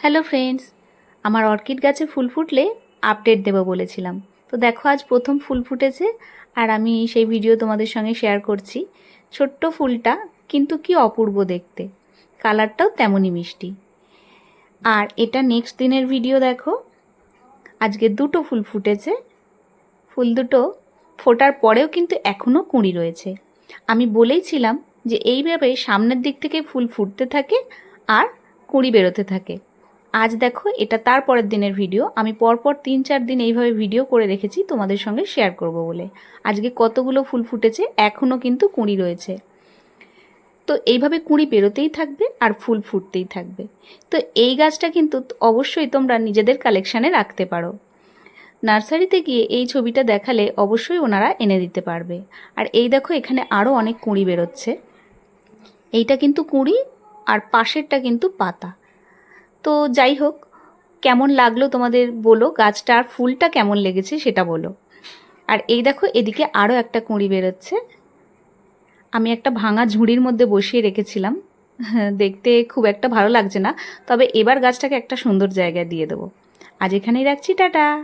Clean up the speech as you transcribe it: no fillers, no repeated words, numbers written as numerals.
Hello friends, আমার orchid গাছে ফুল ফুটলে আপডেট দেবো বলেছিলাম। তো দেখো আজ প্রথম ফুল ফুটেছে আর আমি সেই ভিডিও তোমাদের সঙ্গে শেয়ার করছি। ছোট্ট ফুলটা কিন্তু কি অপূর্ব দেখতে, কালারটাও তেমনই মিষ্টি। আর এটা নেক্সট দিনের ভিডিও দেখো। আজকে দুটো ফুল ফুটেছে। ফুল দুটো ফোটার পরেও কিন্তু এখনও কুঁড়ি রয়েছে। আমি বলেইছিলাম যে এইভাবে সামনের দিক থেকে ফুল ফুটতে থাকে আর কুঁড়ি বেরোতে থাকে। আজ দেখো এটা তার পরের দিনের ভিডিও। আমি পরপর 3-4 দিন এইভাবে ভিডিও করে রেখেছি তোমাদের সঙ্গে শেয়ার করব বলে। আজকে কতগুলো ফুল ফুটেছে, এখনও কিন্তু কুঁড়ি রয়েছে। তো এইভাবে কুঁড়ি বেরোতেই থাকবে আর ফুল ফুটতেই থাকবে। তো এই গাছটা কিন্তু অবশ্যই তোমরা নিজেদের কালেকশানে রাখতে পারো। নার্সারিতে গিয়ে এই ছবিটা দেখালে অবশ্যই ওনারা এনে দিতে পারবে। আর এই দেখো এখানে আরও অনেক কুঁড়ি বেরোচ্ছে। এইটা কিন্তু কুঁড়ি আর পাশেরটা কিন্তু পাতা। তো যাই হোক, কেমন লাগলো তোমাদের বলো, গাছটা আর ফুলটা কেমন লেগেছে সেটা বলো। আর এই দেখো এদিকে আরও একটা কুঁড়ি বেরোচ্ছে। আমি একটা ভাঙা ঝুড়ির মধ্যে বসিয়ে রেখেছিলাম, দেখতে খুব একটা ভালো লাগছে না, তবে এবার গাছটাকে একটা সুন্দর জায়গায় দিয়ে দেবো। আজ এখানেই রাখছি, টাটা।